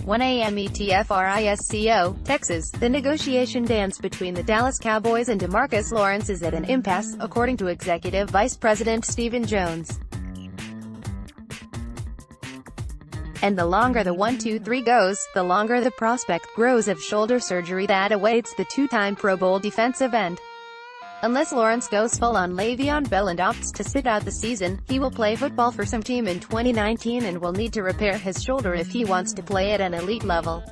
1 a.m. ETFRISCO, Texas. The negotiation dance between the Dallas Cowboys and DeMarcus Lawrence is at an impasse, according to Executive Vice President Stephen Jones. And the longer the 1-2-3 goes, the longer the prospect grows of shoulder surgery that awaits the two-time Pro Bowl defensive end. Unless Lawrence goes full-on Le'Veon Bell and opts to sit out the season, he will play football for some team in 2019 and will need to repair his shoulder if he wants to play at an elite level.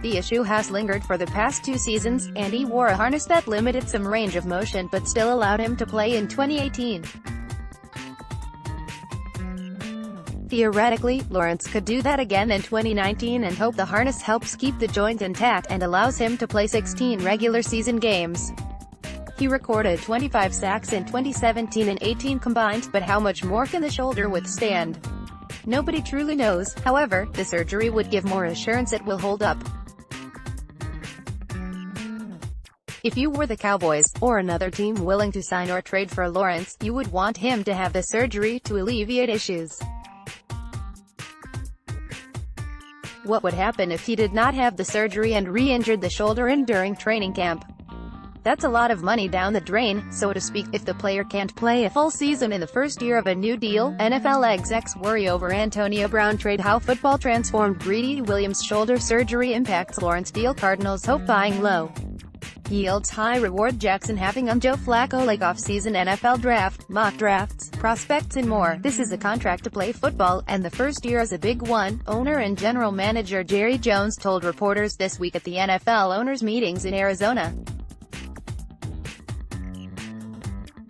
The issue has lingered for the past 2 seasons, and he wore a harness that limited some range of motion but still allowed him to play in 2018. Theoretically, Lawrence could do that again in 2019 and hope the harness helps keep the joint intact and allows him to play 16 regular season games. He recorded 25 sacks in 2017 and 18 combined, but how much more can the shoulder withstand? Nobody truly knows. However, the surgery would give more assurance it will hold up. If you were the Cowboys, or another team willing to sign or trade for Lawrence, you would want him to have the surgery to alleviate issues. What would happen if he did not have the surgery and re-injured the shoulder during training camp? That's a lot of money down the drain, so to speak. If the player can't play a full season in the first year of a new deal, NFL execs worry over Antonio Brown trade. How football transformed Greedy Williams' shoulder surgery impacts Lawrence deal. Cardinals hope buying low yields high reward. Jackson having on Joe Flacco like off-season NFL draft, mock drafts, prospects and more. This is a contract to play football, and the first year is a big one, owner and general manager Jerry Jones told reporters this week at the NFL owners meetings in Arizona.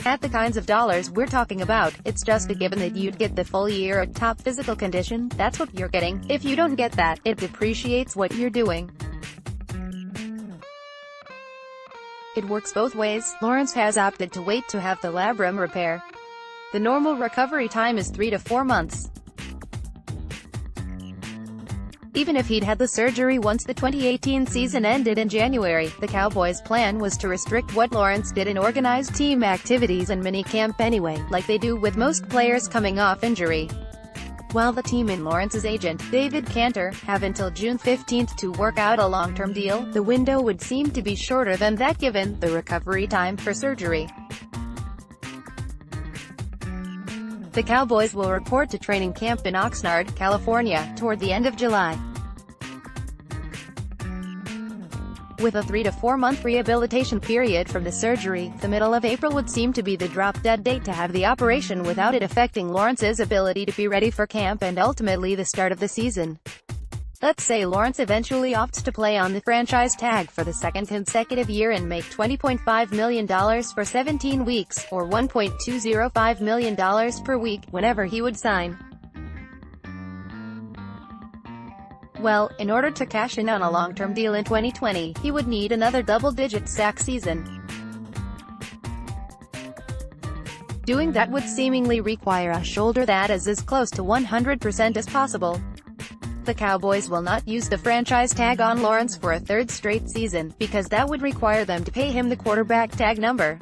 At the kinds of dollars we're talking about, it's just a given that you'd get the full year of top physical condition. That's what you're getting. If you don't get that, it depreciates what you're doing. It works both ways. Lawrence has opted to wait to have the labrum repair. The normal recovery time is 3 to 4 months. Even if he'd had the surgery once the 2018 season ended in January, the Cowboys' plan was to restrict what Lawrence did in organized team activities and minicamp anyway, like they do with most players coming off injury. While the team and Lawrence's agent, David Cantor, have until June 15 to work out a long-term deal, the window would seem to be shorter than that given the recovery time for surgery. The Cowboys will report to training camp in Oxnard, California, toward the end of July. With a 3 to 4 month rehabilitation period from the surgery, the middle of April would seem to be the drop-dead date to have the operation without it affecting Lawrence's ability to be ready for camp and ultimately the start of the season. Let's say Lawrence eventually opts to play on the franchise tag for the second consecutive year and make $20.5 million for 17 weeks, or $1.205 million per week, whenever he would sign. Well, in order to cash in on a long-term deal in 2020, he would need another double-digit sack season. Doing that would seemingly require a shoulder that is as close to 100% as possible. The Cowboys will not use the franchise tag on Lawrence for a third straight season, because that would require them to pay him the quarterback tag number.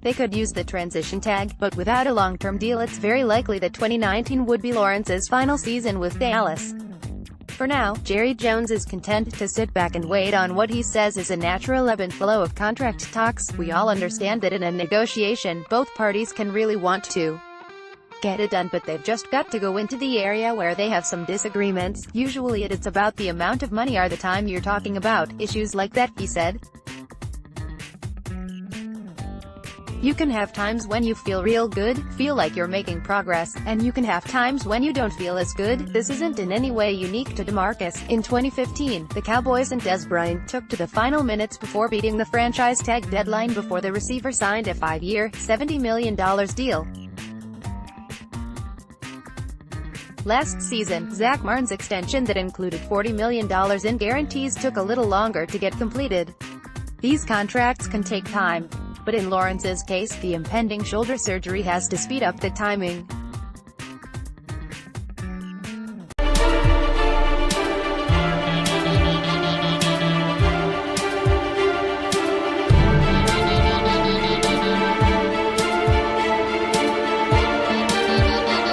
They could use the transition tag, but without a long-term deal it's very likely that 2019 would be Lawrence's final season with Dallas. For now, Jerry Jones is content to sit back and wait on what he says is a natural ebb and flow of contract talks. We all understand that in a negotiation, both parties can really want to get it done, but they've just got to go into the area where they have some disagreements. Usually it's about the amount of money or the time you're talking about, issues like that, he said. You can have times when you feel real good, feel like you're making progress, and you can have times when you don't feel as good. This isn't in any way unique to DeMarcus. In 2015, the Cowboys and Des Bryant took to the final minutes before beating the franchise tag deadline before the receiver signed a 5-year, $70 million deal. Last season, Zach Martin's extension that included $40 million in guarantees took a little longer to get completed. These contracts can take time. But in Lawrence's case, the impending shoulder surgery has to speed up the timing.